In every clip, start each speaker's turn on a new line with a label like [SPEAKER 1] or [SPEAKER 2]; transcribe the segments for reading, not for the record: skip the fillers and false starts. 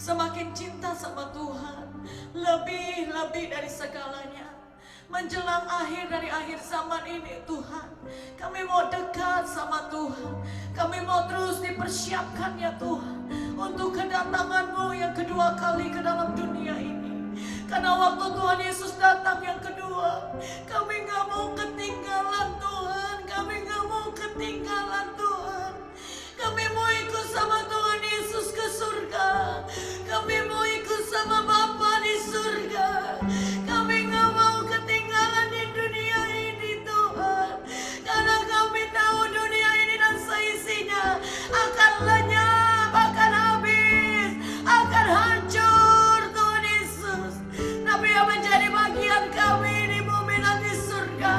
[SPEAKER 1] semakin cinta sama Tuhan, lebih dari segalanya. Menjelang akhir dari akhir zaman ini Tuhan, kami mau dekat sama Tuhan. Kami mau terus dipersiapkan ya Tuhan, untuk kedatangan-Mu yang kedua kali ke dalam dunia ini. Karena waktu Tuhan Yesus datang yang kedua, kami gak mau ketinggalan Tuhan. Kami gak mau ketinggalan Tuhan. Kami mau ikut sama Tuhan Yesus ke surga. Kami mau ikut sama Bapa di surga. Kami gak mau ketinggalan di dunia ini Tuhan. Karena kami tahu dunia ini dan seisinya akan lenyap, akan habis, akan hancur Tuhan Yesus. Tapi yang menjadi bagian kami di bumi dan di surga,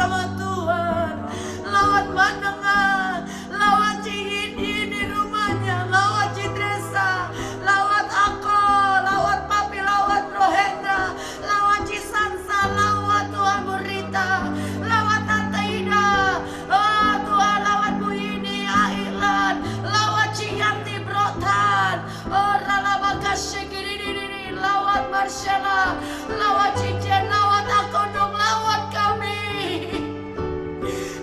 [SPEAKER 1] sama Tuhan. Lawat Mandengar, lawat Cihidi di rumahnya, lawat Cidresa, lawat Ako, lawat Papi, lawat Rohendra, lawat Cisansa, lawat Tuhan Burita, lawat Tante Ida, oh Tuhan, lawat Bu Ini, Ailan, lawat Ciyanti Brotan, oh Ralabakasyikiri, lawat Marshalla, lawat Cijen, lawat Aku dong, lawat kami.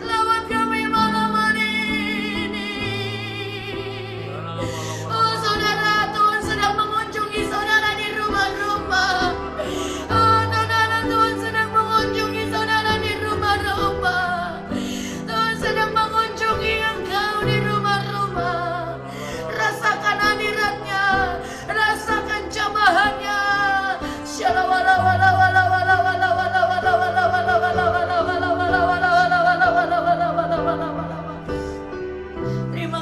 [SPEAKER 1] Lawat kami malam hari ini. Oh saudara, Tuhan sedang mengunjungi saudara di rumah-rumah. Oh saudara, Tuhan sedang mengunjungi saudara di rumah-rumah. Tuhan sedang mengunjungi engkau di rumah-rumah. Rasakan hadiratnya, rasakan jamahannya. Terima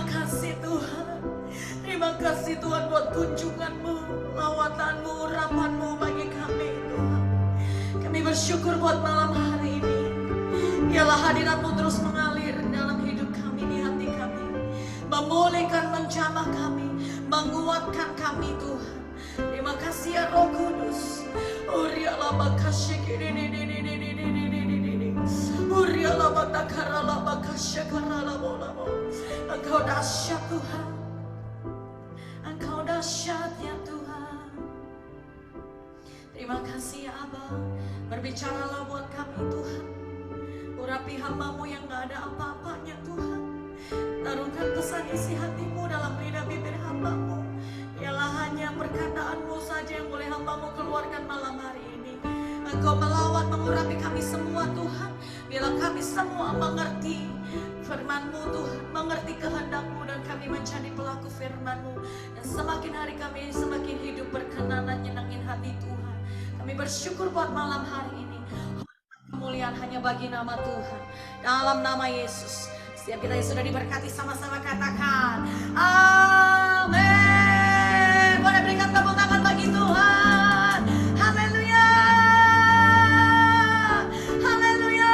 [SPEAKER 1] kasih Tuhan. Terima kasih Tuhan buat kunjungan-Mu, lawatanmu, urapan-Mu bagi kami Tuhan. Kami bersyukur buat malam hari ini. Biarlah hadirat-Mu terus mengalir dalam hidup kami, di hati kami, memulihkan, menjamah kami, menguatkan kami Tuhan. Terima kasih ya Roh Kudus. Urialah bakasya Urialah batakaralah bakasya karala bola. Engkau dahsyat Tuhan. Engkau dahsyat ya Tuhan. Terima kasih ya Abah. Berbicaralah buat kami Tuhan. Urapi hamba-Mu yang gak ada apa-apanya Tuhan. Taruhkan pesan isi hati-Mu dalam lidah bibir hamba-Mu. Ialah hanya perkataan-Mu saja yang boleh hamba-Mu keluarkan malam hari ini. Engkau melawat, mengurapi kami semua Tuhan. Biarlah kami semua mengerti firman-Mu Tuhan, mengerti kehendak-Mu, dan kami menjadi pelaku firman-Mu. Dan semakin hari kami semakin hidup berkenan dan nyenangin hati Tuhan. Kami bersyukur buat malam hari ini. Kemuliaan hanya bagi nama Tuhan. Dalam nama Yesus. Setiap kita yang sudah diberkati sama-sama katakan amin. Boleh berikan tepuk tangan bagi Tuhan. Haleluya. Haleluya.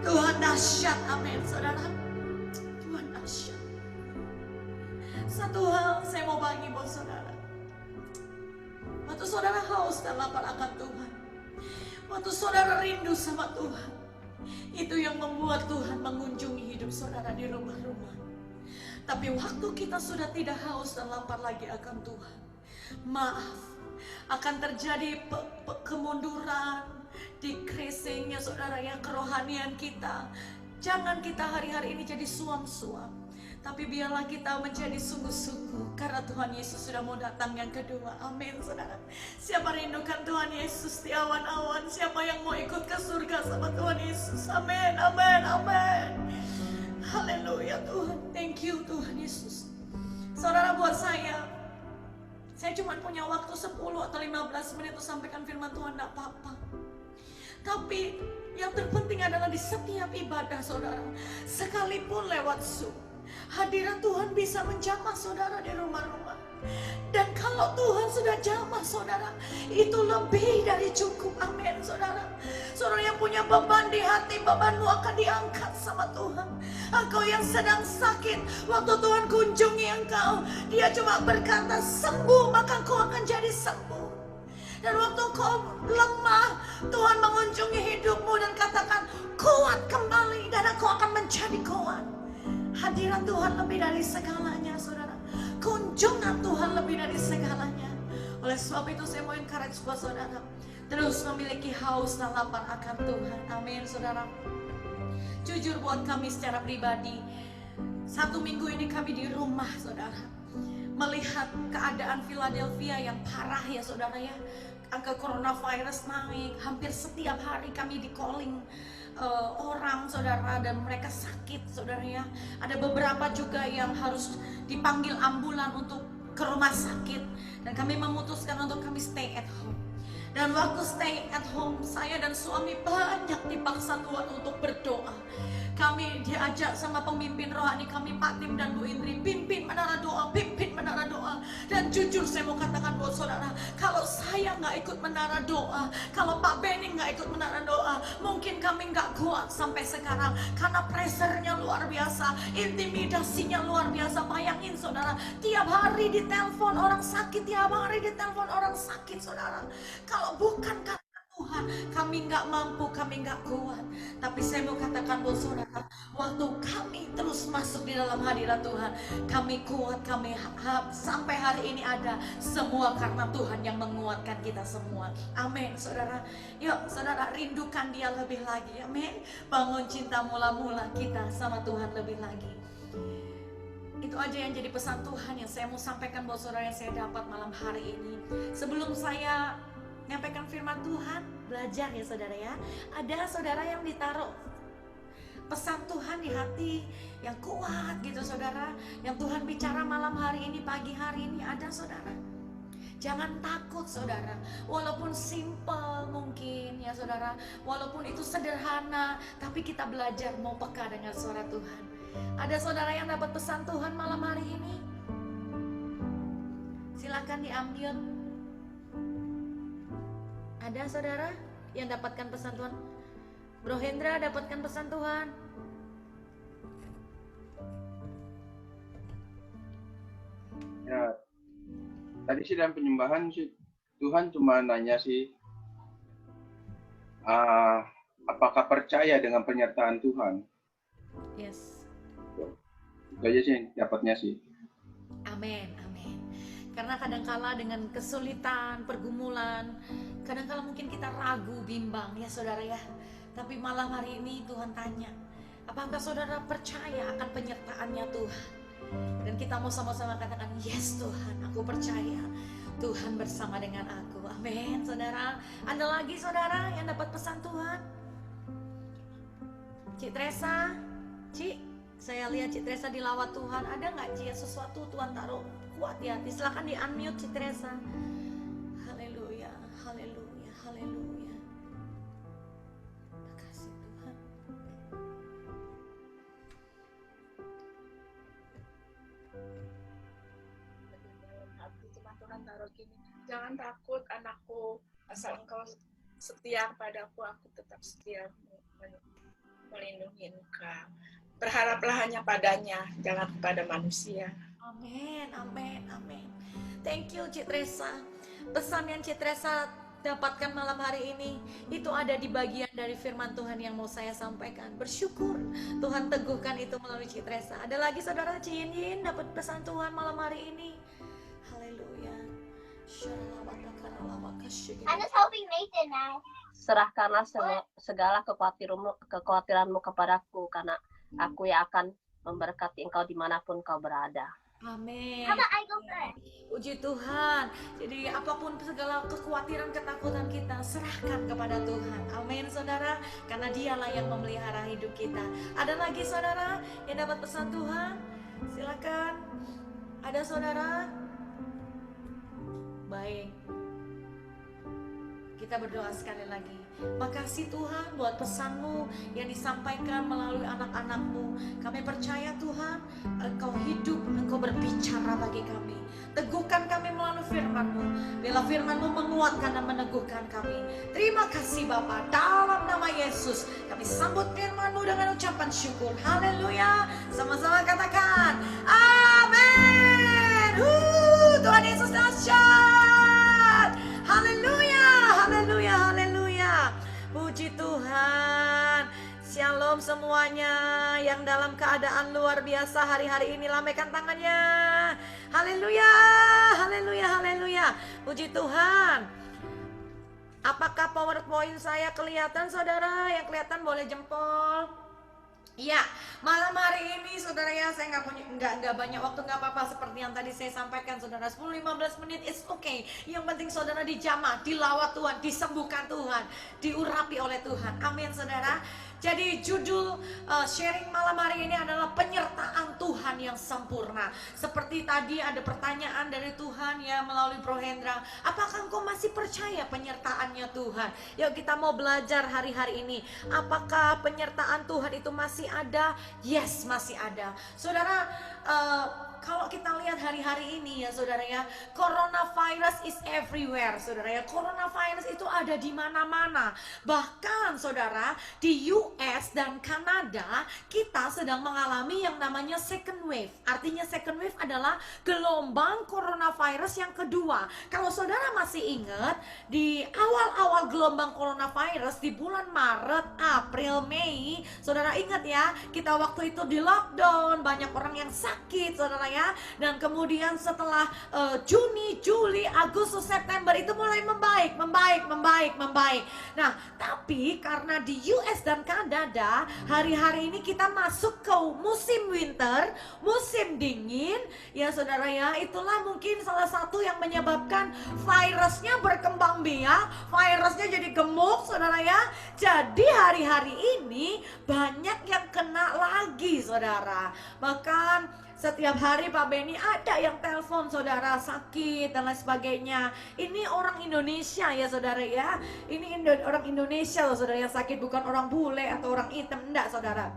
[SPEAKER 1] Tuhan dahsyat. Amin saudara. Tuhan dahsyat. Satu hal saya mau bagi buat saudara. Waktu saudara haus dan lapar akan Tuhan, waktu saudara rindu sama Tuhan, itu yang membuat Tuhan mengunjungi hidup saudara di rumah-rumah. Tapi waktu kita sudah tidak haus dan lapar lagi akan Tuhan, maaf, akan terjadi kemunduran, decreasingnya saudara ya, kerohanian kita. Jangan kita hari-hari ini jadi suam-suam, tapi biarlah kita menjadi sungguh-sungguh, karena Tuhan Yesus sudah mau datang yang kedua. Amin saudara. Siapa rindukan Tuhan Yesus di awan-awan? Siapa yang mau ikut ke surga sama Tuhan Yesus? Amin, amin, amin. Haleluya Tuhan. Thank you Tuhan Yesus. Saudara, buat saya cuma punya waktu 10 atau 15 menit untuk sampaikan firman Tuhan, tidak apa-apa. Tapi yang terpenting adalah di setiap ibadah saudara, sekalipun lewat Zoom, hadirat Tuhan bisa menjamah saudara di rumah-rumah. Dan kalau Tuhan sudah jamah saudara, itu lebih dari cukup. Amin saudara. Saudara yang punya beban di hati, bebanmu akan diangkat sama Tuhan. Engkau yang sedang sakit, waktu Tuhan kunjungi engkau, Dia cuma berkata sembuh, maka engkau akan jadi sembuh. Dan waktu kau lemah, Tuhan mengunjungi hidupmu dan katakan kuat kembali, dan engkau akan menjadi kuat. Hadirat Tuhan lebih dari segalanya saudara. Kunjungan Tuhan lebih dari segalanya. Oleh sebab itu saya mau encourage buat saudara, terus memiliki haus dan lapar akan Tuhan. Amin saudara. Jujur buat kami secara pribadi, 1 minggu ini kami di rumah saudara, melihat keadaan Philadelphia yang parah ya saudara ya. Angka coronavirus naik, hampir setiap hari kami di calling orang saudara, dan mereka sakit saudara ya. Ada beberapa juga yang harus dipanggil ambulan untuk ke rumah sakit, dan kami memutuskan untuk kami stay at home. Dan waktu stay at home, saya dan suami banyak dipaksa Tuhan untuk berdoa. Kami diajak sama pemimpin rohani kami, Pak Tim dan Bu Indri, pimpin menara doa, pimpin menara doa. Dan jujur saya mau katakan buat saudara, kalau saya nggak ikut menara doa, kalau Pak Benny nggak ikut menara doa, mungkin kami nggak kuat sampai sekarang. Karena pressernya luar biasa, intimidasinya luar biasa. Bayangin saudara, tiap hari ditelepon orang sakit, tiap hari ditelepon orang sakit saudara. Kalau bukan karena Tuhan, kami nggak mampu, kami nggak kuat. Tapi saya mau katakan buat saudara, waktu kami terus masuk di dalam hadirat Tuhan, kami kuat, kami sampai hari ini ada, semua karena Tuhan yang menguatkan kita semua. Amin saudara. Yuk saudara, rindukan Dia lebih lagi. Amin. Bangun cinta mula-mula kita sama Tuhan lebih lagi. Itu aja yang jadi pesan Tuhan yang saya mau sampaikan buat saudara yang saya dapat malam hari ini. Sebelum saya menyampaikan firman Tuhan, belajar ya saudara ya. Ada saudara yang ditaruh pesan Tuhan di hati yang kuat gitu saudara, yang Tuhan bicara malam hari ini, pagi hari ini. Ada saudara, jangan takut saudara, walaupun simple mungkin ya saudara, walaupun itu sederhana, tapi kita belajar mau peka dengan suara Tuhan. Ada saudara yang dapat pesan Tuhan malam hari ini, silakan diambil. Ada saudara yang dapatkan pesan Tuhan? Bro Hendra dapatkan pesan Tuhan.
[SPEAKER 2] Ya, tadi sih dalam penyembahan sih Tuhan cuma nanya sih, apakah percaya dengan penyertaan Tuhan?
[SPEAKER 1] Yes.
[SPEAKER 2] Itu aja sih dapatnya sih.
[SPEAKER 1] Amin, amin. Karena kadangkala dengan kesulitan, pergumulan, kadangkala mungkin kita ragu, bimbang ya saudara ya. Tapi malam hari ini Tuhan tanya, apakah saudara percaya akan penyertaannya Tuhan? Dan kita mau sama-sama katakan, yes Tuhan, aku percaya Tuhan bersama dengan aku. Amin saudara. Ada lagi saudara yang dapat pesan Tuhan? Cik Teresa, Cik, saya lihat Cik Teresa dilawat Tuhan. Ada nggak Cik sesuatu Tuhan taruh kuat di hati? Silakan di unmute Cik Teresa. Haleluya, haleluya, haleluya. Terima kasih Tuhan.
[SPEAKER 3] Hati cuma Tuhan taruh gini, jangan takut anakku, asal engkau setia padaku, aku tetap setia melindungi engkau. Berharaplah hanya padanya, jangan kepada manusia.
[SPEAKER 1] Amin, amin, amin. Thank you Cik Teresa. Pesan yang Cik Teresa dapatkan malam hari ini, itu ada di bagian dari firman Tuhan yang mau saya sampaikan. Bersyukur Tuhan teguhkan itu melalui Cik Teresa. Ada lagi saudara Cik Yin dapat pesan Tuhan malam hari ini. Haleluya.
[SPEAKER 4] I'm just helping Nathan now. Serahkanlah segala kekhawatiranmu kepadaku, karena aku yang akan memberkati engkau dimanapun kau berada.
[SPEAKER 1] Amin.
[SPEAKER 4] How about I go first?
[SPEAKER 1] Puji Tuhan. Jadi apapun segala kekhawatiran, ketakutan kita, serahkan kepada Tuhan. Amin saudara. Karena Dialah yang memelihara hidup kita. Ada lagi saudara yang dapat pesan Tuhan? Silakan. Ada saudara? Baik. Kita berdoa sekali lagi. Makasih Tuhan buat pesan-Mu yang disampaikan melalui anak-anak-Mu. Kami percaya Tuhan, Engkau hidup, Engkau berbicara bagi kami. Teguhkan kami melalui firman-Mu. Bila firman-Mu menguatkan dan meneguhkan kami. Terima kasih Bapa, dalam nama Yesus kami sambut firman-Mu dengan ucapan syukur. Haleluya. Sama-sama katakan amin. Tuhan Yesus dahsyat. Haleluya, haleluya, haleluya. Puji Tuhan. Shalom semuanya yang dalam keadaan luar biasa hari-hari ini, lambaikan tangannya. Haleluya, haleluya, haleluya. Puji Tuhan. Apakah PowerPoint saya kelihatan saudara? Yang kelihatan boleh jempol. Iya, malam hari ini saudara ya, saya nggak banyak waktu, nggak apa-apa, seperti yang tadi saya sampaikan saudara, 10-15 menit it's okay. Yang penting saudara dijamah, dilawat Tuhan, disembuhkan Tuhan, diurapi oleh Tuhan. Amin saudara. Jadi judul sharing malam hari ini adalah penyertaan Tuhan yang sempurna. Seperti tadi ada pertanyaan dari Tuhan ya melalui Bro Hendra, apakah engkau masih percaya penyertaannya Tuhan? Yuk kita mau belajar hari-hari ini. Apakah penyertaan Tuhan itu masih ada? Yes, masih ada. Saudara, kalau kita lihat hari-hari ini ya saudara ya, coronavirus is everywhere saudara ya. Coronavirus itu ada di mana-mana. Bahkan saudara, di US dan Kanada kita sedang mengalami yang namanya second wave. Artinya second wave adalah gelombang coronavirus yang kedua. Kalau saudara masih ingat, di awal-awal gelombang coronavirus di bulan Maret, April, Mei, saudara ingat ya, kita waktu itu di lockdown, banyak orang yang sakit saudara ya. Dan kemudian setelah Juni, Juli, Agustus, September itu mulai membaik. Nah, tapi karena di US dan Kanada hari-hari ini kita masuk ke musim winter, musim dingin, ya saudara ya, itulah mungkin salah satu yang menyebabkan virusnya berkembang biak, virusnya jadi gemuk saudara ya. Jadi hari-hari ini banyak yang kena lagi saudara. Bahkan setiap hari Pak Benny ada yang telepon saudara sakit dan lain sebagainya. Ini orang Indonesia ya saudara ya. Ini orang Indonesia loh saudara yang sakit, bukan orang bule atau orang hitam, enggak saudara.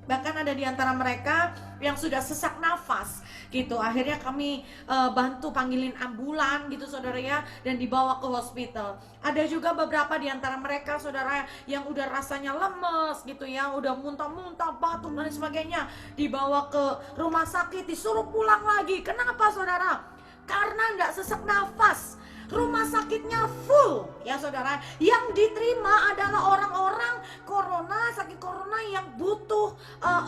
[SPEAKER 1] Bahkan ada di antara mereka yang sudah sesak nafas gitu. Akhirnya kami bantu panggilin ambulan gitu saudara ya, dan dibawa ke hospital. Ada juga beberapa di antara mereka saudara yang udah rasanya lemes gitu ya, udah muntah-muntah, batuk dan sebagainya, dibawa ke rumah sakit, disuruh pulang lagi. Kenapa saudara? Karena nggak sesak nafas. Rumah sakitnya full ya saudara. Yang diterima adalah orang-orang sakit corona yang butuh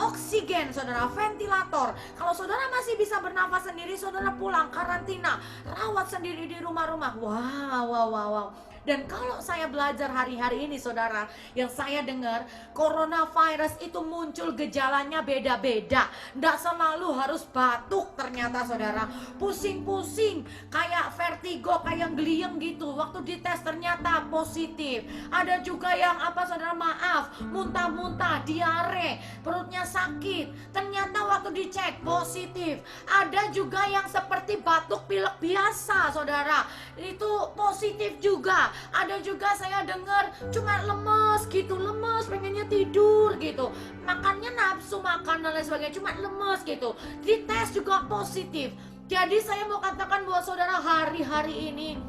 [SPEAKER 1] oksigen saudara, ventilator. Kalau saudara masih bisa bernafas sendiri, saudara pulang karantina, rawat sendiri di rumah-rumah. Wow. Dan kalau saya belajar hari-hari ini saudara, yang saya dengar, coronavirus itu muncul gejalanya beda-beda. Nggak selalu harus batuk ternyata saudara. Pusing-pusing, kayak vertigo, kayak gliyeng gitu. Waktu dites ternyata positif. Ada juga yang saudara, maaf, muntah-muntah, diare, perutnya sakit, ternyata waktu dicek positif. Ada juga yang seperti batuk pilek biasa saudara, itu positif juga. Ada juga saya dengar cuma lemes gitu, lemes, pengennya tidur gitu, makannya nafsu makan dan lain sebagainya, cuma lemes gitu. Dites juga positif. Jadi saya mau katakan buat saudara, hari-hari ini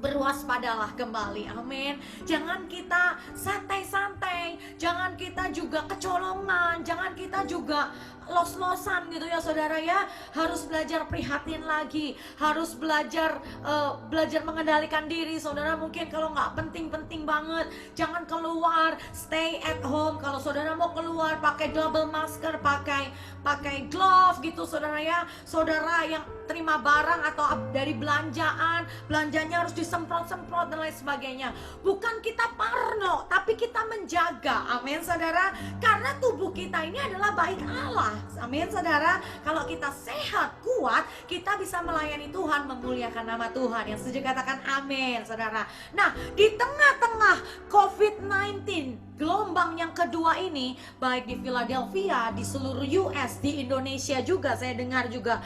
[SPEAKER 1] berwaspadalah kembali, amin. Jangan kita santai-santai, jangan kita juga kecolongan, jangan kita juga los-losan gitu ya saudara ya. Harus belajar prihatin lagi, harus belajar mengendalikan diri saudara. Mungkin kalau nggak penting-penting banget, jangan keluar, stay at home. Kalau saudara mau keluar, pakai double masker, pakai glove gitu saudara ya. Saudara yang terima barang atau dari belanjanya harus disemprot-semprot dan lain sebagainya. Bukan kita parno, tapi kita menjaga, amin saudara. Karena tubuh kita ini adalah bait Allah, amin saudara. Kalau kita sehat, kuat, kita bisa melayani Tuhan, memuliakan nama Tuhan. Yang setuju katakan amin saudara. Nah, di tengah-tengah COVID-19 gelombang yang kedua ini, baik di Philadelphia, di seluruh US, di Indonesia juga saya dengar juga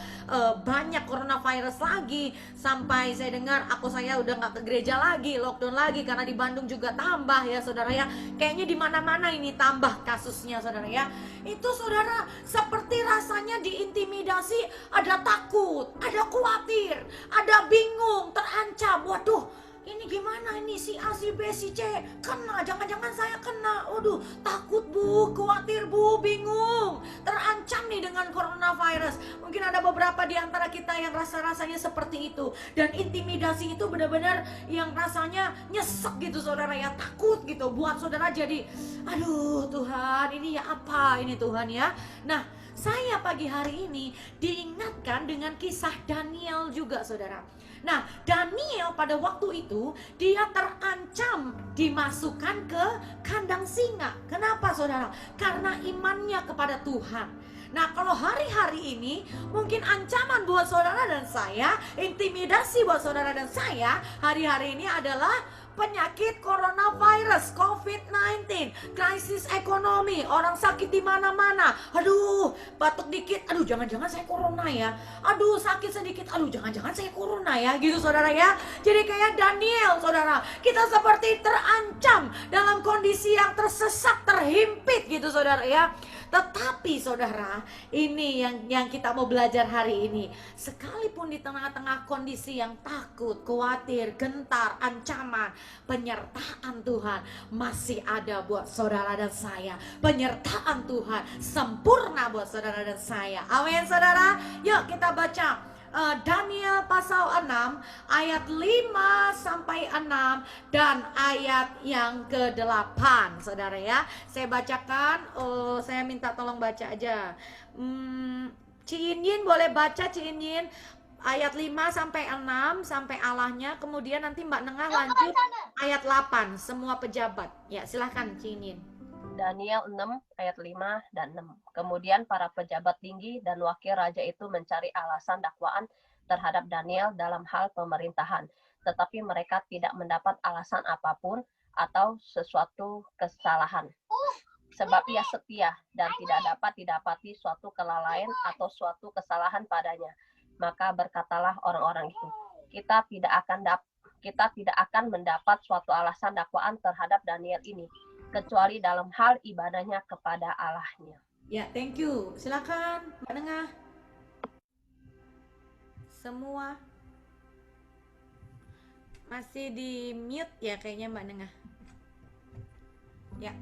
[SPEAKER 1] banyak coronavirus lagi. Sampai saya dengar saya udah nggak ke gereja lagi, lockdown lagi, karena di Bandung juga tambah ya saudara ya. Kayaknya di mana-mana ini tambah kasusnya saudara ya. Itu saudara seperti rasanya diintimidasi, ada takut, ada khawatir, ada bingung, terancam. Waduh, ini gimana ini, si A, si B, si C kena, jangan-jangan saya kena. Waduh, takut bu, khawatir bu, bingung, terancam nih dengan coronavirus. Mungkin ada beberapa di antara kita yang rasanya seperti itu. Dan intimidasi itu benar-benar yang rasanya nyesek gitu saudara ya, takut gitu. Buat saudara jadi, aduh Tuhan, ini ya apa ini Tuhan ya. Nah, saya pagi hari ini diingatkan dengan kisah Daniel juga saudara. Nah, Daniel pada waktu itu dia terancam dimasukkan ke kandang singa. Kenapa saudara? Karena imannya kepada Tuhan. Nah, kalau hari-hari ini mungkin ancaman buat saudara dan saya, intimidasi buat saudara dan saya hari-hari ini adalah penyakit coronavirus, COVID-19, krisis ekonomi, orang sakit di mana-mana. Aduh, batuk dikit, aduh jangan-jangan saya corona ya. Aduh, sakit sedikit, aduh jangan-jangan saya corona ya, gitu saudara ya. Jadi kayak Daniel, saudara, kita seperti terancam dalam kondisi yang tersesat, terhimpit gitu saudara ya. Tetapi saudara, ini yang kita mau belajar hari ini. Sekalipun di tengah-tengah kondisi yang takut, khawatir, gentar, ancaman, penyertaan Tuhan masih ada buat saudara dan saya. Penyertaan Tuhan sempurna buat saudara dan saya. Amin saudara. Yuk kita baca Daniel pasal 6 ayat 5 sampai 6 dan ayat yang ke-8 saudara ya. Saya bacakan, saya minta tolong baca aja. Ciinyin boleh baca Ciinyin ayat 5 sampai 6 sampai Allahnya, kemudian nanti Mbak Nengah lanjut ayat 8 semua pejabat. Ya, silahkan Ciinyin.
[SPEAKER 4] Daniel 6 ayat 5 dan 6. Kemudian para pejabat tinggi dan wakil raja itu mencari alasan dakwaan terhadap Daniel dalam hal pemerintahan, tetapi mereka tidak mendapat alasan apapun atau sesuatu kesalahan. Sebab ia setia dan tidak dapat didapati suatu kelalaian atau suatu kesalahan padanya. Maka berkatalah orang-orang itu, kita tidak akan mendapat suatu alasan dakwaan terhadap Daniel ini, kecuali dalam hal ibadahnya kepada Allahnya.
[SPEAKER 1] Ya, thank you. Silakan Mbak Nengah. Semua masih di mute ya kayaknya Mbak Nengah. Ya.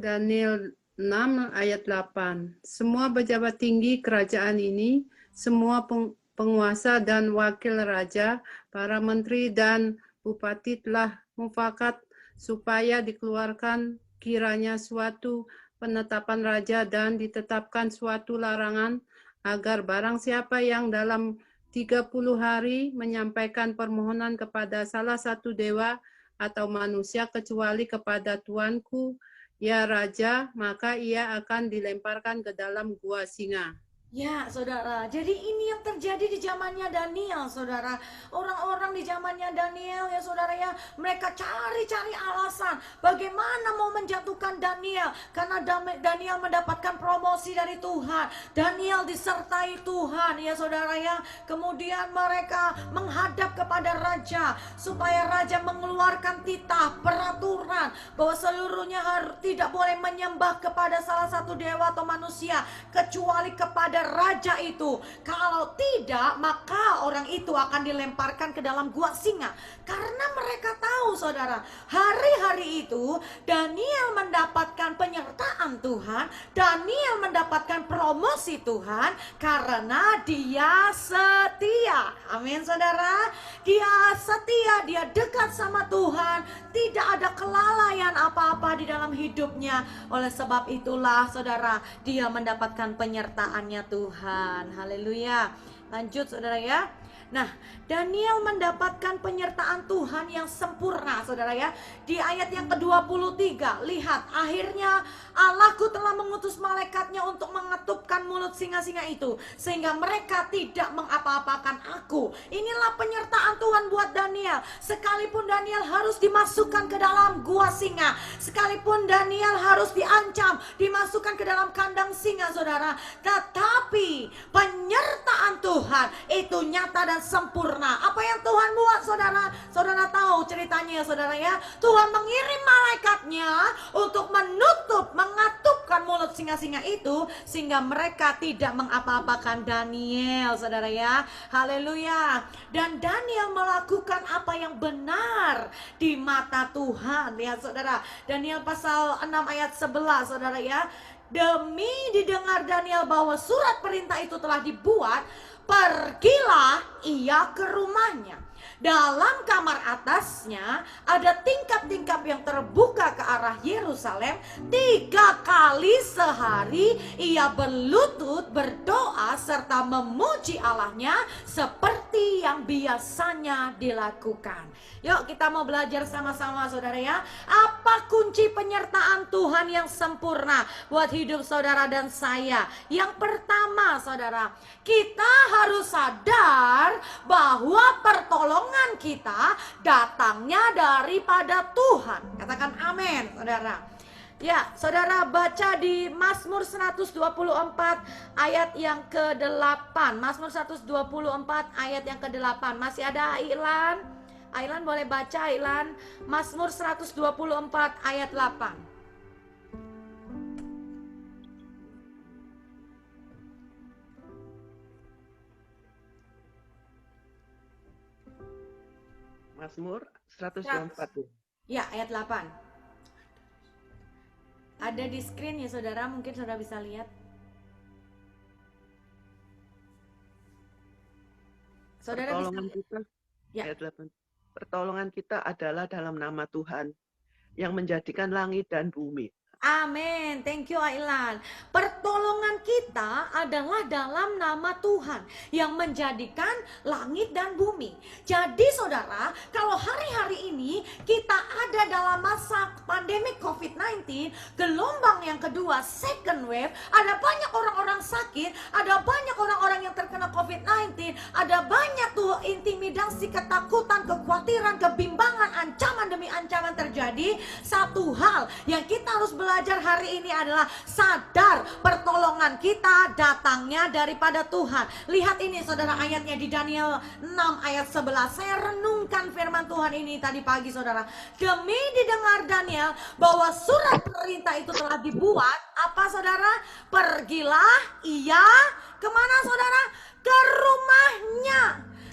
[SPEAKER 5] Daniel 6 ayat 8. Semua pejabat tinggi kerajaan ini, semua penguasa dan wakil raja, para menteri dan bupati telah mufakat supaya dikeluarkan kiranya suatu penetapan raja dan ditetapkan suatu larangan agar barang siapa yang dalam 30 hari menyampaikan permohonan kepada salah satu dewa atau manusia kecuali kepada tuanku, ya raja, maka ia akan dilemparkan ke dalam gua singa.
[SPEAKER 1] Ya, saudara. Jadi ini yang terjadi di zamannya Daniel, saudara. Orang-orang di zamannya Daniel ya, saudara ya, mereka cari-cari alasan bagaimana mau menjatuhkan Daniel karena Daniel mendapatkan promosi dari Tuhan. Daniel disertai Tuhan ya, saudara ya. Kemudian mereka menghadap kepada raja supaya raja mengeluarkan titah peraturan bahwa seluruhnya tidak boleh menyembah kepada salah satu dewa atau manusia kecuali kepada raja itu. Kalau tidak, maka orang itu akan dilemparkan ke dalam gua singa. Karena mereka tahu, saudara, hari-hari itu Daniel mendapatkan penyertaan Tuhan, Daniel mendapatkan promosi Tuhan karena dia setia. Amin, saudara. Dia setia, dia dekat sama Tuhan, tidak ada kelalaian apa-apa di dalam hidupnya. Oleh sebab itulah, saudara, dia mendapatkan penyertaannya Tuhan. Haleluya. Lanjut saudara ya. Nah, Daniel mendapatkan penyertaan Tuhan yang sempurna, saudara ya. Di ayat yang ke-23, lihat, akhirnya Allahku telah mengutus malaikatnya untuk mengetupkan mulut singa-singa itu, sehingga mereka tidak mengapa-apakan aku. Inilah penyertaan Tuhan buat Daniel. Sekalipun Daniel harus dimasukkan ke dalam gua singa, sekalipun Daniel harus diancam, dimasukkan ke dalam kandang singa, saudara, tetapi penyertaan Tuhan itu nyata dan sempurna. Apa yang Tuhan buat, saudara? Saudara tahu ceritanya ya, saudara ya. Tuhan mengirim malaikatnya untuk mengatupkan mulut singa-singa itu sehingga mereka tidak mengapa-apakan Daniel, saudara ya. Haleluya. Dan Daniel melakukan apa yang benar di mata Tuhan. Lihat saudara, Daniel pasal 6 ayat 11, saudara ya. Demi didengar Daniel bahwa surat perintah itu telah dibuat, pergilah ia ke rumahnya Dalam kamar atasnya ada tingkap-tingkap yang terbuka ke arah Yerusalem. 3 kali sehari ia berlutut, berdoa, serta memuji Allahnya seperti yang biasanya dilakukan. Yuk kita mau belajar sama-sama saudara ya. Apa kunci penyertaan Tuhan yang sempurna buat hidup saudara dan saya? Yang pertama saudara, kita harus sadar bahwa pertolongan kita datangnya daripada Tuhan. Katakan amin saudara. Ya, saudara baca di Mazmur 124 ayat yang ke-8. Mazmur 124 ayat yang ke-8. Masih ada Ailan? Ailan boleh baca Ailan. Mazmur 124 ayat 8.
[SPEAKER 6] Mazmur 124.
[SPEAKER 1] Ya, ayat 8. Ada di screen ya saudara, mungkin saudara bisa lihat. Saudara
[SPEAKER 6] Pertolongan
[SPEAKER 1] bisa
[SPEAKER 6] kita,
[SPEAKER 1] Ya.
[SPEAKER 6] ayat 8. Pertolongan kita adalah dalam nama Tuhan yang menjadikan langit dan bumi.
[SPEAKER 1] Amin, thank you Ailan. Pertolongan kita adalah dalam nama Tuhan yang menjadikan langit dan bumi. Jadi saudara, kalau hari-hari ini kita ada dalam masa pandemi COVID-19, gelombang yang kedua, second wave, ada banyak orang-orang sakit, ada banyak orang-orang yang terkena COVID-19, ada banyak tuh intimidasi, ketakutan, kekhawatiran, kebimbangan, ancaman demi ancaman terjadi. Satu hal yang kita harus belajar hari ini adalah sadar pertolongan kita datangnya daripada Tuhan. Lihat ini saudara ayatnya di Daniel 6 ayat 11. Saya renungkan firman Tuhan ini tadi pagi saudara. Demi didengar Daniel bahwa surat perintah itu telah dibuat. Apa saudara? Pergilah ia kemana saudara? Ke rumahnya.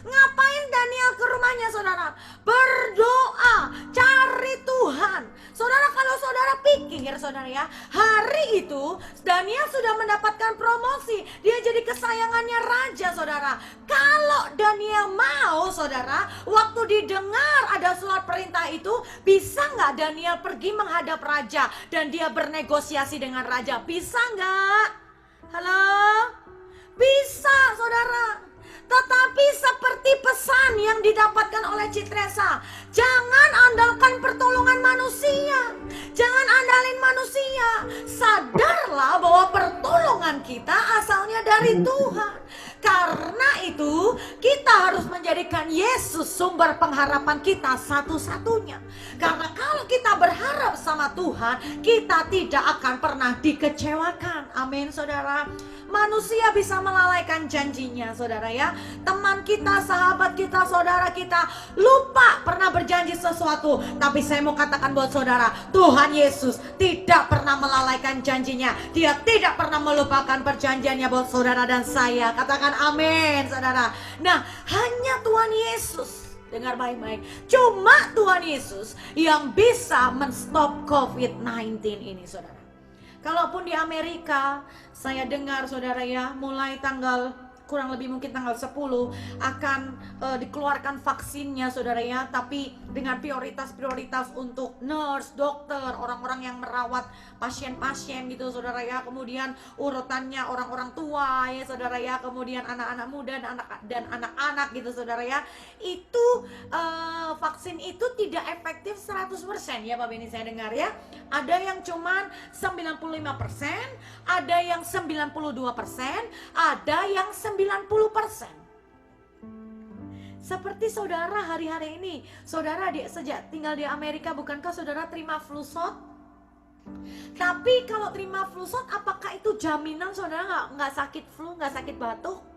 [SPEAKER 1] Ngapain Daniel ke rumahnya saudara? Berdoa, cari Tuhan. Saudara, kalau saudara pikir saudara ya, hari itu Daniel sudah mendapatkan promosi, dia jadi kesayangannya raja saudara. Kalau Daniel mau saudara, waktu didengar ada surat perintah itu, bisa nggak Daniel pergi menghadap raja dan dia bernegosiasi dengan raja? Bisa nggak? Halo? Bisa saudara. Tetapi seperti pesan yang didapatkan oleh Citresa, jangan andalkan pertolongan manusia, jangan andalin manusia. Sadarlah bahwa pertolongan kita asalnya dari Tuhan. Karena itu kita harus menjadikan Yesus sumber pengharapan kita satu-satunya. Karena kalau kita berharap sama Tuhan, kita tidak akan pernah dikecewakan. Amin saudara. Manusia bisa melalaikan janjinya saudara ya. Teman kita, sahabat kita, saudara kita lupa pernah berjanji sesuatu. Tapi saya mau katakan buat saudara, Tuhan Yesus tidak pernah melalaikan janjinya. Dia tidak pernah melupakan perjanjiannya buat saudara dan saya. Katakan amin saudara. Nah, hanya Tuhan Yesus, dengar baik-baik, cuma Tuhan Yesus yang bisa menstop COVID-19 ini saudara. Kalaupun di Amerika, saya dengar saudara ya, mulai tanggal kurang lebih mungkin tanggal 10 akan dikeluarkan vaksinnya saudara ya. Tapi dengan prioritas-prioritas untuk nurse, dokter, orang-orang yang merawat pasien-pasien gitu saudara ya. Kemudian urutannya orang-orang tua ya saudara ya. Kemudian anak-anak muda dan anak-anak gitu saudara ya. Itu vaksin itu tidak efektif 100% ya Pak Beni, saya dengar ya. Ada yang cuman 95%, ada yang 92%, ada yang 90%. Seperti saudara hari-hari ini, saudara sejak tinggal di Amerika, bukankah saudara terima flu shot? Tapi kalau terima flu shot, apakah itu jaminan saudara nggak sakit flu, nggak sakit batuk?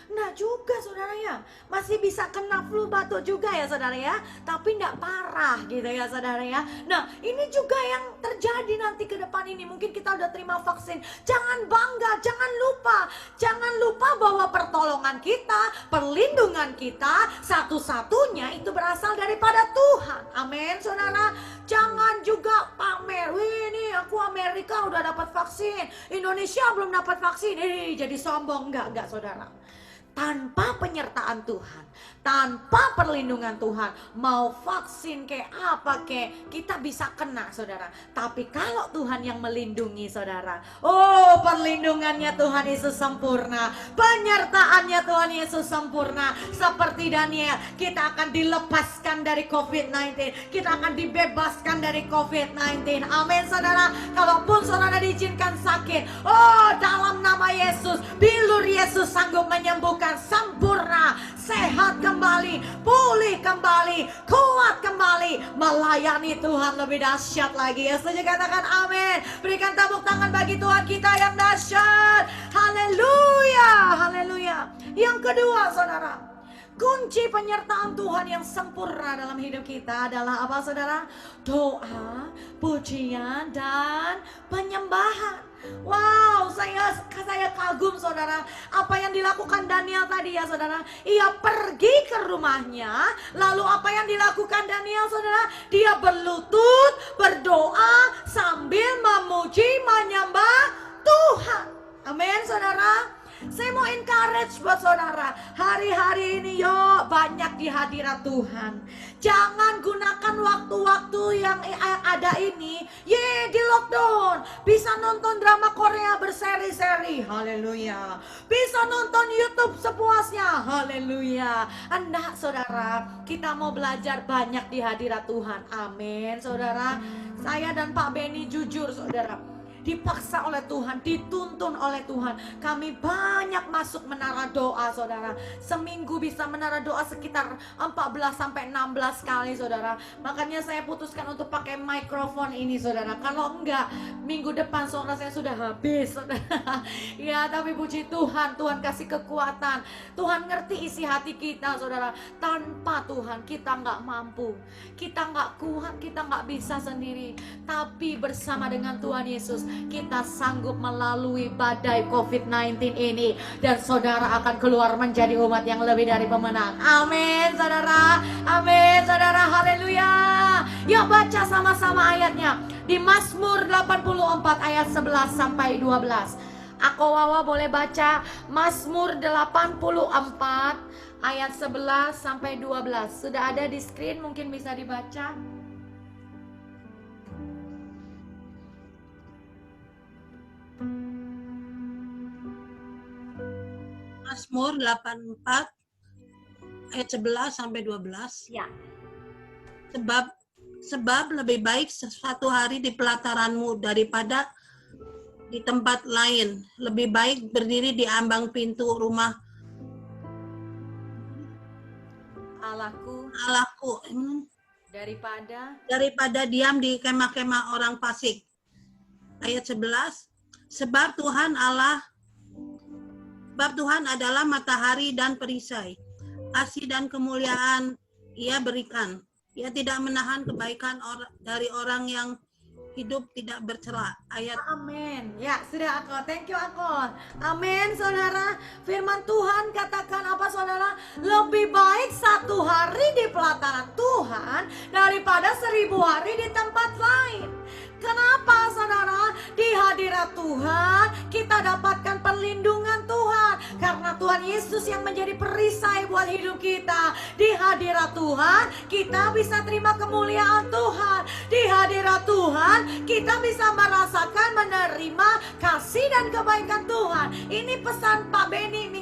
[SPEAKER 1] Nah juga saudara ya, masih bisa kena flu batuk juga ya saudara ya, tapi nggak parah gitu ya saudara ya. Nah ini juga yang terjadi nanti ke depan ini. Mungkin kita udah terima vaksin, jangan bangga, jangan lupa bahwa pertolongan kita, perlindungan kita satu-satunya itu berasal daripada Tuhan. Amin saudara. Jangan juga pamer, wih nih aku Amerika udah dapat vaksin, Indonesia belum dapat vaksin, jadi sombong. Enggak saudara. tanpa penyertaan Tuhan, tanpa perlindungan Tuhan, mau vaksin kayak apa kayak, kita bisa kena saudara. Tapi kalau Tuhan yang melindungi saudara, oh perlindungannya Tuhan Yesus sempurna, penyertaannya Tuhan Yesus sempurna. Seperti Daniel, kita akan dilepaskan dari COVID-19, kita akan dibebaskan dari COVID-19. Amin saudara. Kalaupun saudara diizinkan sakit, oh dalam nama Yesus, bilur Yesus sanggup menyembuhkan sempurna, sehat kembali, pulih kembali, kuat kembali, melayani Tuhan lebih dahsyat lagi. Ya setuju katakan amin. Berikan tepuk tangan bagi Tuhan kita yang dahsyat. Haleluya, haleluya. Yang kedua saudara, kunci penyertaan Tuhan yang sempurna dalam hidup kita adalah apa saudara? Doa, pujian, dan penyembahan. Wow, saya kagum saudara, apa yang dilakukan Daniel tadi ya saudara. Ia pergi ke rumahnya, lalu apa yang dilakukan Daniel saudara? Dia berlutut, berdoa sambil memuji, menyembah Tuhan. Amin saudara. Saya mau encourage buat saudara, hari-hari ini yuk banyak di hadirat Tuhan. Jangan gunakan waktu-waktu yang ada ini di lockdown. Bisa nonton drama Korea berseri-seri, haleluya. Bisa nonton YouTube sepuasnya, haleluya. Enggak saudara, kita mau belajar banyak di hadirat Tuhan. Amin saudara. Saya dan Pak Benny jujur saudara, dipaksa oleh Tuhan, dituntun oleh Tuhan. Kami banyak masuk menara doa saudara. Seminggu bisa menara doa sekitar 14-16 kali saudara. Makanya saya putuskan untuk pakai mikrofon ini saudara. Kalau enggak, minggu depan saudara saya sudah habis saudara. Ya tapi puji Tuhan, Tuhan kasih kekuatan. Tuhan ngerti isi hati kita saudara. Tanpa Tuhan kita enggak mampu, kita enggak kuat, kita enggak bisa sendiri. Tapi bersama dengan Tuhan Yesus, kita sanggup melalui badai COVID-19 ini, dan saudara akan keluar menjadi umat yang lebih dari pemenang. Amin saudara, amin saudara, haleluya. Yuk baca sama-sama ayatnya di Mazmur 84 ayat 11 sampai 12. Aku Wawa boleh baca Mazmur 84 ayat 11 sampai 12. Sudah ada di screen, mungkin bisa dibaca.
[SPEAKER 7] Mazmur 84 ayat 11 sampai 12.
[SPEAKER 1] Ya.
[SPEAKER 7] Sebab lebih baik satu hari di pelataranmu daripada di tempat lain. Lebih baik berdiri di ambang pintu rumah Allahku daripada diam di kemah-kemah orang fasik. Ayat 11. Sebab Tuhan adalah matahari dan perisai. Kasih dan kemuliaan Ia berikan. Ia tidak menahan kebaikan dari orang yang hidup tidak bercela. Ayat
[SPEAKER 1] Amin. Ya, sudah aku. Thank you aku. Amin, saudara. Firman Tuhan katakan apa, saudara? Lebih baik satu hari di pelataran Tuhan daripada 1000 hari di tempat lain. Kenapa, saudara? Di hadirat Tuhan kita dapatkan perlindungan Tuhan, karena Tuhan Yesus yang menjadi perisai buat hidup kita. Di hadirat Tuhan kita bisa terima kemuliaan Tuhan. Di hadirat Tuhan kita bisa merasakan, menerima kasih dan kebaikan Tuhan. Ini pesan Pak Benny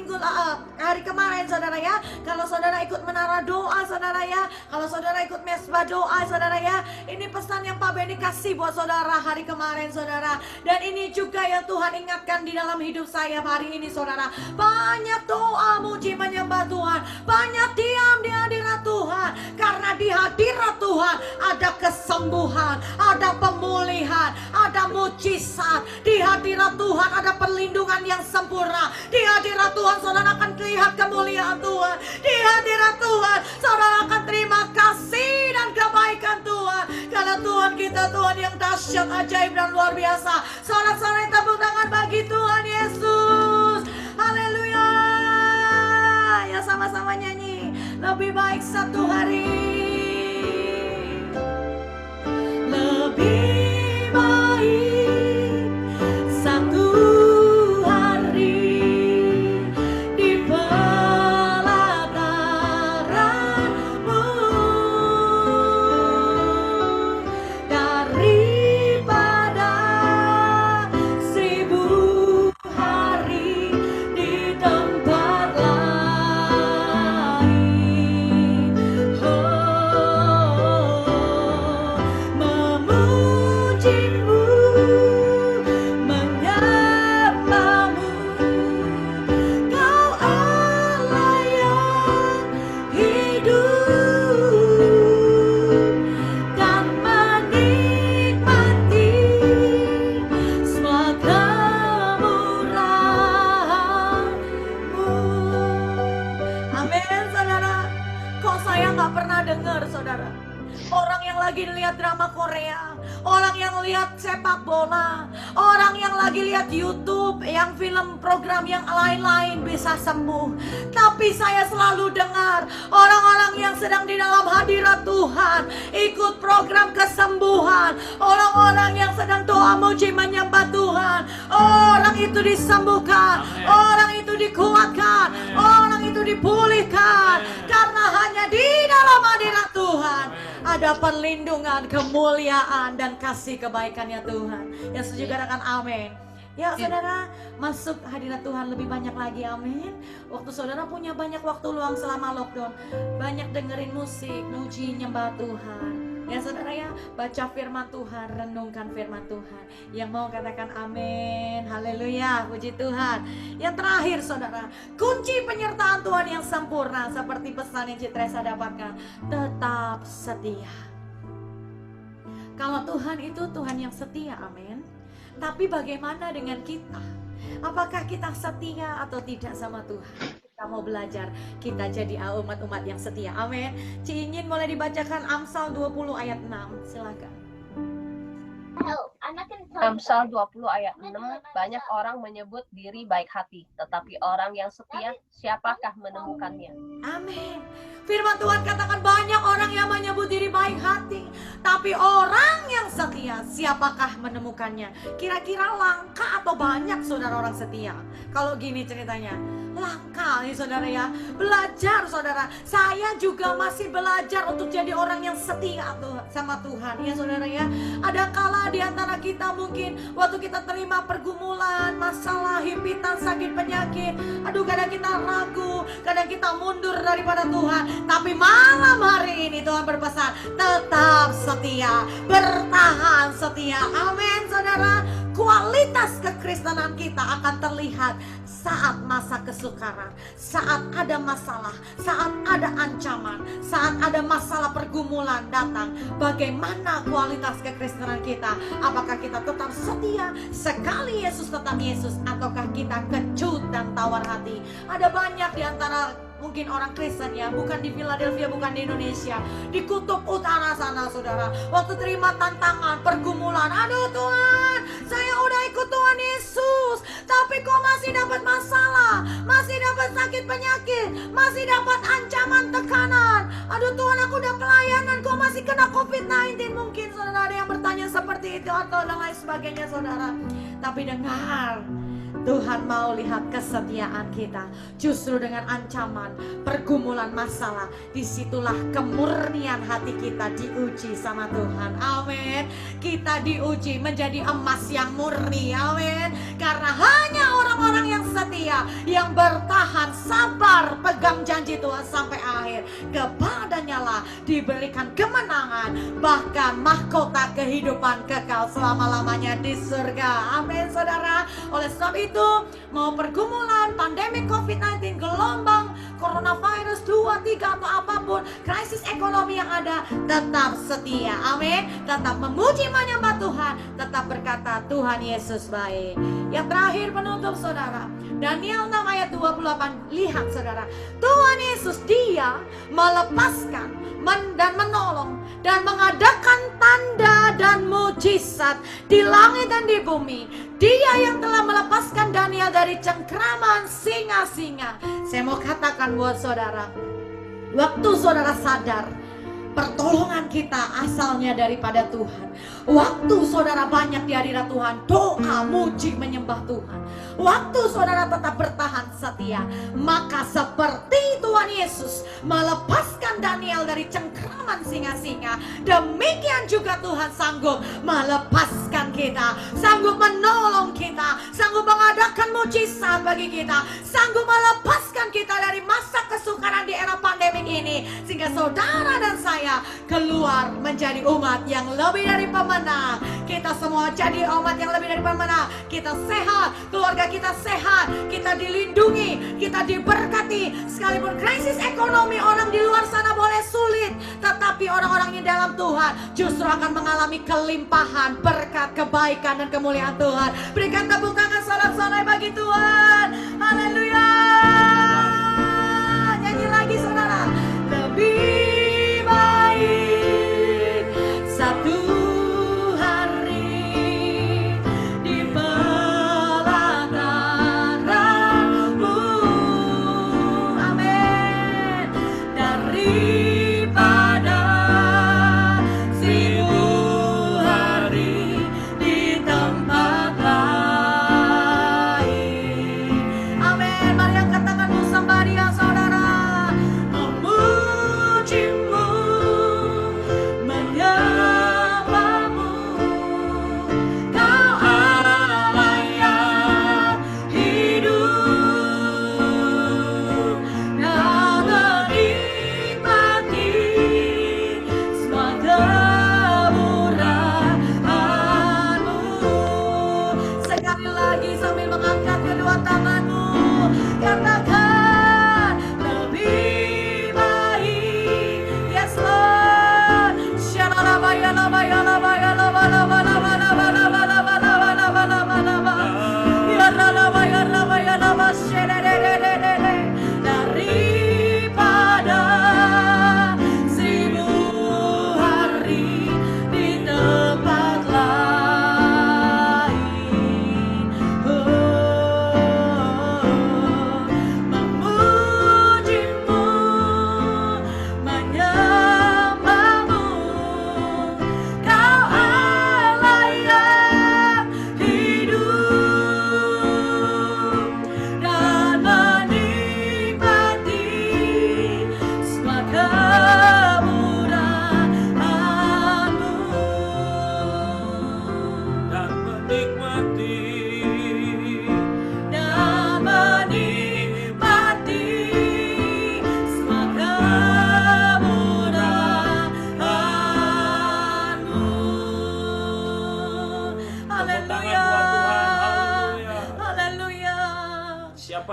[SPEAKER 1] hari kemarin, saudara ya. Kalau saudara ikut menara doa, saudara ya, kalau saudara ikut mesbah doa, saudara ya, ini pesan yang Pak Benny kasih buat saudara hari kemarin, saudara. Dan ini juga yang Tuhan ingatkan di dalam hidup saya hari ini, saudara. Banyak doa, muji, menyembah Tuhan, banyak diam di hadirat Tuhan, karena di hadirat Tuhan ada kesembuhan, ada pemulihan, ada mujizat. Di hadirat Tuhan ada perlindungan yang sempurna. Di hadirat Tuhan saudara akan lihat kemuliaan Tuhan. Di hadirat Tuhan saudara akan terima kasih dan kebaikan Tuhan, karena Tuhan kita Tuhan yang dahsyat, ajaib dan luar biasa. Sorak-sorai tepuk tangan bagi Tuhan Yesus. Haleluya. Ya, sama-sama nyanyi. Lebih baik satu hari, lebih baik satu hari di pelataran orang yang lagi lihat drama Korea, orang yang lihat sepak bola, orang yang lagi lihat YouTube, yang film program yang lain-lain bisa sembuh. Tapi saya selalu dengar orang-orang yang sedang di dalam hadirat Tuhan ikut program kesembuhan, orang-orang yang sedang doa muji menyembah Tuhan, orang itu disembuhkan, orang itu dikuatkan, orang itu dipulihkan, karena hanya di dalam hadirat Tuhan ada perlindungan, kemuliaan, dan kasih kebaikannya Tuhan. Yang setuju katakan amin. Ya saudara, masuk hadirat Tuhan lebih banyak lagi, amin. Waktu saudara punya banyak waktu luang selama lockdown, banyak dengerin musik, muji, nyembah Tuhan. Ya saudara ya, baca firman Tuhan, renungkan firman Tuhan. Yang mau katakan amin, haleluya, puji Tuhan. Yang terakhir saudara, kunci penyertaan Tuhan yang sempurna, seperti pesan yang Citresa dapatkan, tetap setia. Kalau Tuhan itu Tuhan yang setia, amin. Tapi bagaimana dengan kita? Apakah kita setia atau tidak sama Tuhan? Kita mau belajar, kita jadi umat-umat yang setia. Amin. Ciingin boleh dibacakan Amsal 20 ayat 6. Silakan.
[SPEAKER 4] Amsal 20 ayat 6, banyak orang menyebut diri baik hati, tetapi orang yang setia, siapakah menemukannya?
[SPEAKER 1] Amin. Firman Tuhan katakan banyak orang yang menyebut diri baik hati, tapi orang yang setia, siapakah menemukannya? Kira-kira langka atau banyak saudara orang setia? Kalau gini ceritanya, langka nih saudara ya. Belajar saudara, saya juga masih belajar untuk jadi orang yang setia tuh sama Tuhan ya saudara ya. Ada kala di antara kita mungkin waktu kita terima pergumulan, masalah, himpitan, sakit, penyakit, aduh kadang kita ragu, kadang kita mundur daripada Tuhan. Tapi malam hari ini Tuhan berpesan, tetap setia, bertahan setia. Amin saudara. Kualitas kekristenan kita akan terlihat saat masa kesukaran, saat ada masalah, saat ada ancaman, saat ada masalah pergumulan datang. Bagaimana kualitas kekristenan kita? Apakah kita tetap setia sekali Yesus tetap Yesus, ataukah kita kecut dan tawar hati? Ada banyak di antara mungkin orang Kristen ya, bukan di Philadelphia, bukan di Indonesia, di kutub utara sana saudara, waktu terima tantangan, pergumulan, aduh Tuhan, saya udah ikut Tuhan Yesus, tapi kok masih dapat masalah, masih dapat sakit penyakit, masih dapat ancaman tekanan, aduh Tuhan aku udah pelayanan kok masih kena COVID-19. Mungkin saudara ada yang bertanya seperti itu atau dan lain sebagainya saudara. Tapi dengar, Tuhan mau lihat kesetiaan kita. Justru dengan ancaman, pergumulan, masalah, disitulah kemurnian hati kita diuji sama Tuhan. Amin. Kita diuji menjadi emas yang murni. Amin. Karena hanya orang-orang yang setia, yang bertahan, sabar, pegang janji Tuhan sampai akhir, kepadanya lah diberikan kemenangan, bahkan mahkota kehidupan kekal selama-lamanya di surga. Amin saudara. Oleh sebab itu, mau pergumulan, pandemi COVID-19, gelombang coronavirus 2, 3 atau apapun, krisis ekonomi yang ada, tetap setia. Amin. Tetap memuji menyembah Tuhan, tetap berkata Tuhan Yesus baik. Yang terakhir penutup saudara, Daniel 6 ayat 28. Lihat saudara, Tuhan Yesus dia melepaskan dan menolong dan mengadakan tanda dan mujizat di langit dan di bumi. Dia yang telah melepaskan Daniel dari cengkraman singa-singa. Saya mau katakan buat saudara, waktu saudara sadar pertolongan kita asalnya daripada Tuhan, waktu saudara banyak di hadirat Tuhan, doa, muji, menyembah Tuhan, waktu saudara tetap bertahan setia, maka seperti Tuhan Yesus melepaskan Daniel dari cengkraman singa-singa, demikian juga Tuhan sanggup melepaskan kita, sanggup menolong kita, sanggup mengadakan mujizat bagi kita, sanggup melepaskan kita dari masa kesukaran di era pandemik ini, sehingga saudara dan saya keluar menjadi umat yang lebih dari pemenang. Kita semua jadi umat yang lebih dari pemenang. Kita sehat, keluarga kita sehat, kita dilindungi, kita diberkati. Sekalipun krisis ekonomi orang di luar sana boleh sulit, tetapi orang-orang di dalam Tuhan justru akan mengalami kelimpahan, berkat, kebaikan dan kemuliaan Tuhan. Berikan tepuk tangan solat-solat bagi Tuhan. Haleluya. Nyanyi lagi saudara. Lebih baik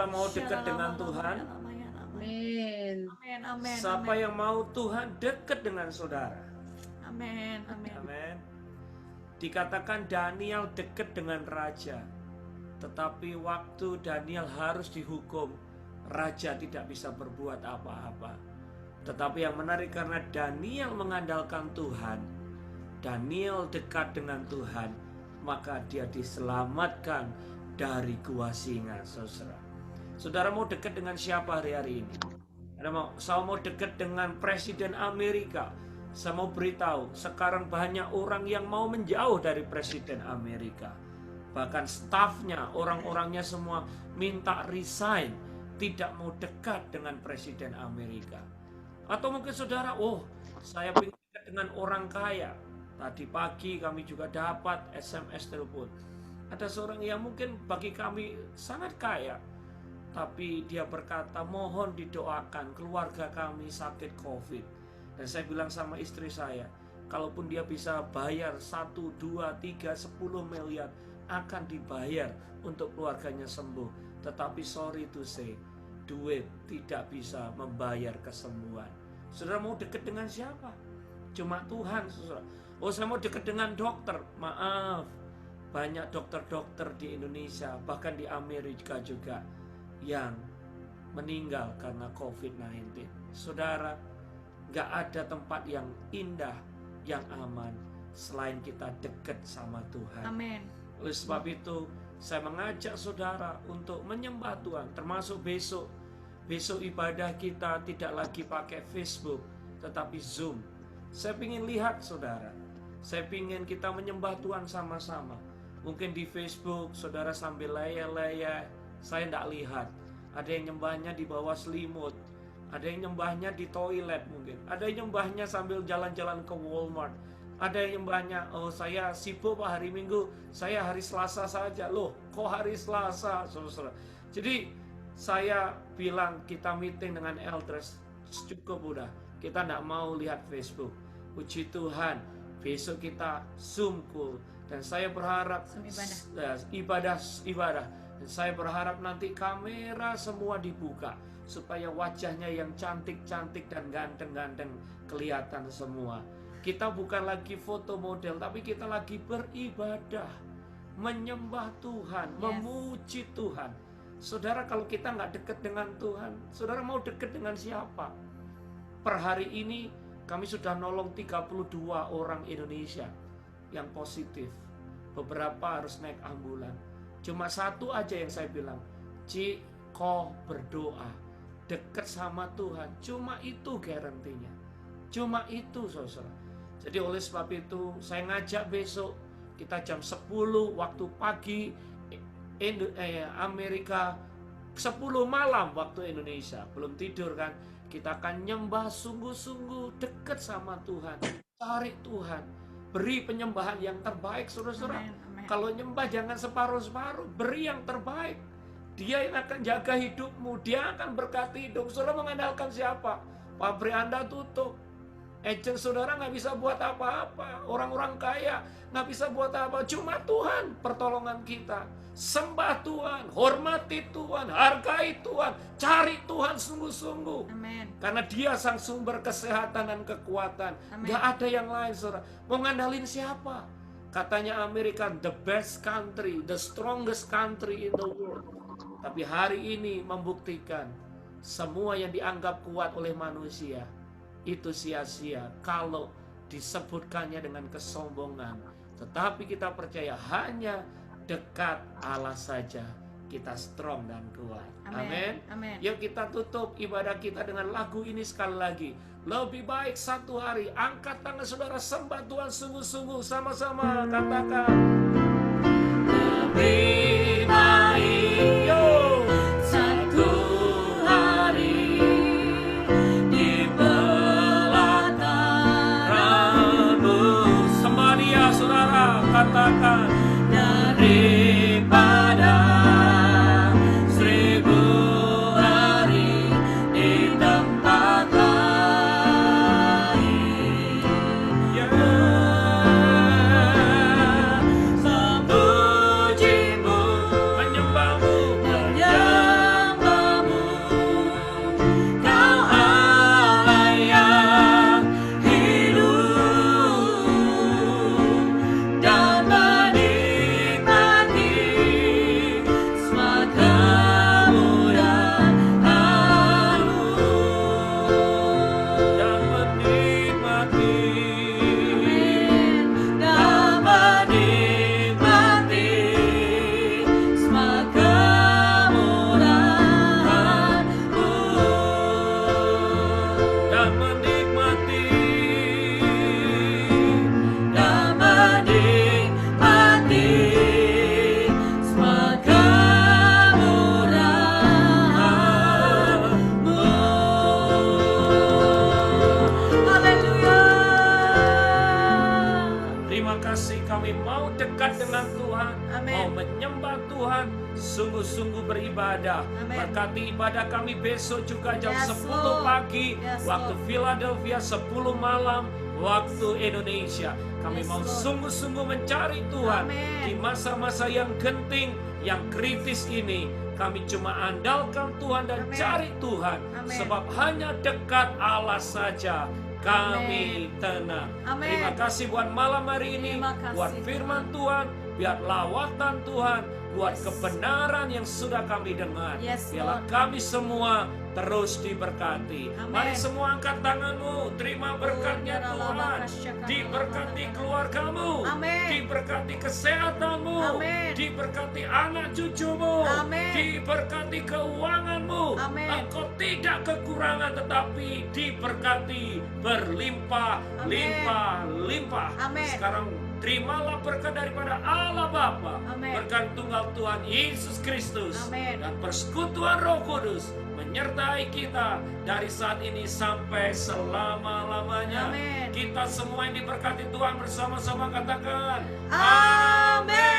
[SPEAKER 8] Siapa mau dekat dengan Tuhan?
[SPEAKER 5] Amin.
[SPEAKER 1] Amin, amin,
[SPEAKER 8] Siapa yang mau Tuhan dekat dengan saudara?
[SPEAKER 1] amin, amin.
[SPEAKER 8] Amin. Dikatakan Daniel dekat dengan raja. Tetapi waktu Daniel harus dihukum, raja tidak bisa berbuat apa-apa. Tetapi yang menarik karena Daniel mengandalkan Tuhan, Daniel dekat dengan Tuhan, maka dia diselamatkan dari gua singa, saudara. Saudara mau dekat dengan siapa hari-hari ini? Saya mau dekat dengan Presiden Amerika. Saya mau beritahu, sekarang banyak orang yang mau menjauh dari Presiden Amerika. Bahkan stafnya, orang-orangnya semua minta resign, tidak mau dekat dengan Presiden Amerika. Atau mungkin saudara, saya ingin dekat dengan orang kaya. Tadi pagi kami juga dapat SMS telepon. Ada seorang yang mungkin bagi kami sangat kaya, tapi dia berkata, mohon didoakan keluarga kami sakit COVID. Dan saya bilang sama istri saya, kalaupun dia bisa bayar 1, 2, 3, 10 miliar, akan dibayar untuk keluarganya sembuh. Tetapi sorry to say, duit tidak bisa membayar kesembuhan. Saudara mau dekat dengan siapa? Cuma Tuhan, saudara. Saya mau dekat dengan dokter. Maaf, banyak dokter-dokter di Indonesia, bahkan di Amerika juga, yang meninggal karena COVID-19. Saudara, gak ada tempat yang indah, yang aman, selain kita dekat sama Tuhan.
[SPEAKER 1] Amin.
[SPEAKER 8] Oleh sebab itu, saya mengajak saudara untuk menyembah Tuhan, termasuk besok. Besok ibadah kita tidak lagi pakai Facebook, tetapi Zoom. Saya ingin lihat saudara. Saya ingin kita menyembah Tuhan sama-sama. Mungkin di Facebook, saudara sambil laya-laya, saya tidak lihat. Ada yang nyembahnya di bawah selimut. Ada yang nyembahnya di toilet mungkin. Ada yang nyembahnya sambil jalan-jalan ke Walmart. Ada yang nyembahnya, saya sibuk Pak hari Minggu, saya hari Selasa saja. Loh, kok hari Selasa? Saudara. Jadi saya bilang kita meeting dengan elders, cukup udah. Kita tidak mau lihat Facebook. Puji Tuhan, besok kita Zoom call. Dan saya berharap ibadah. Dan saya berharap nanti kamera semua dibuka, supaya wajahnya yang cantik-cantik dan ganteng-ganteng kelihatan semua. Kita bukan lagi foto model, tapi kita lagi beribadah, menyembah Tuhan, memuji Tuhan. Saudara, kalau kita nggak dekat dengan Tuhan, saudara mau dekat dengan siapa? Per hari ini kami sudah nolong 32 orang Indonesia yang positif. Beberapa harus naik ambulan. Cuma satu aja yang saya bilang, kau berdoa, dekat sama Tuhan. Cuma itu garantinya. Cuma itu saudara. Jadi oleh sebab itu saya ngajak besok kita jam 10 waktu pagi Amerika, 10 malam waktu Indonesia. Belum tidur kan? Kita akan nyembah sungguh-sungguh dekat sama Tuhan. Cari Tuhan. Beri penyembahan yang terbaik saudara-saudara. Kalau nyembah jangan separuh-separuh. Beri yang terbaik. Dia yang akan jaga hidupmu. Dia akan berkati hidup. Saudara mengandalkan siapa? Pabrik Anda tutup. Agent saudara nggak bisa buat apa-apa. Orang-orang kaya nggak bisa buat apa. Cuma Tuhan pertolongan kita. Sembah Tuhan, hormati Tuhan, hargai Tuhan, cari Tuhan sungguh-sungguh.
[SPEAKER 1] Amin.
[SPEAKER 8] Karena Dia sang sumber kesehatan dan kekuatan. Nggak ada yang lain saudara. Mau ngandalin siapa? Katanya Amerika the best country, the strongest country in the world. Tapi hari ini membuktikan semua yang dianggap kuat oleh manusia itu sia-sia kalau disebutkannya dengan kesombongan. Tetapi kita percaya hanya dekat Allah saja kita strong dan kuat. Amin. Yuk kita tutup ibadah kita dengan lagu ini sekali lagi. Lebih baik satu hari. Angkat tangan saudara, sembah Tuhan sungguh-sungguh, sama-sama katakan. Lebih baik. Yo. Katakan daripada 1000 hari di tempat lain. Memujimu, menyembahmu, menyembahmu kasih, kami mau dekat dengan Tuhan,
[SPEAKER 1] Amin.
[SPEAKER 8] mau menyembah Tuhan, sungguh-sungguh beribadah.
[SPEAKER 1] Amin.
[SPEAKER 8] Berkati ibadah kami besok juga jam
[SPEAKER 1] Yes,
[SPEAKER 8] 10
[SPEAKER 1] Lord.
[SPEAKER 8] pagi,
[SPEAKER 1] Yes,
[SPEAKER 8] waktu
[SPEAKER 1] Lord.
[SPEAKER 8] Philadelphia, 10 malam, waktu Indonesia. Kami
[SPEAKER 1] Yes,
[SPEAKER 8] mau
[SPEAKER 1] Lord.
[SPEAKER 8] sungguh-sungguh mencari Tuhan.
[SPEAKER 1] Amin.
[SPEAKER 8] Di masa-masa yang genting, yang kritis ini, kami cuma andalkan Tuhan dan
[SPEAKER 1] Amin.
[SPEAKER 8] cari Tuhan.
[SPEAKER 1] Amin.
[SPEAKER 8] Sebab hanya dekat Allah saja kami tenang.
[SPEAKER 1] Amin.
[SPEAKER 8] Terima kasih buat malam hari ini,
[SPEAKER 1] Terima kasih,
[SPEAKER 8] buat firman Tuhan, biar lawatan Tuhan, buat
[SPEAKER 1] Yes.
[SPEAKER 8] kebenaran yang sudah kami dengar.
[SPEAKER 1] Yes,
[SPEAKER 8] Biarlah
[SPEAKER 1] Lord.
[SPEAKER 8] kami semua terus diberkati.
[SPEAKER 1] Amin.
[SPEAKER 8] Mari semua angkat tanganmu, terima berkatnya Tuhan. Diberkati keluargamu,
[SPEAKER 1] Amin.
[SPEAKER 8] diberkati kesehatanmu,
[SPEAKER 1] Amin.
[SPEAKER 8] diberkati anak cucumu,
[SPEAKER 1] Amin.
[SPEAKER 8] diberkati keuanganmu.
[SPEAKER 1] Amin.
[SPEAKER 8] Engkau tidak kekurangan, tetapi diberkati berlimpah,
[SPEAKER 1] Amin.
[SPEAKER 8] limpah, limpah.
[SPEAKER 1] Amin.
[SPEAKER 8] Sekarang terimalah berkat daripada Allah Bapa,
[SPEAKER 1] Amin.
[SPEAKER 8] berkat tunggal Tuhan Yesus Kristus,
[SPEAKER 1] Amin.
[SPEAKER 8] dan persekutuan Roh Kudus menyertai kita dari saat ini sampai selama-lamanya.
[SPEAKER 1] Amin.
[SPEAKER 8] Kita semua yang diberkati Tuhan bersama-sama katakan
[SPEAKER 1] Amin.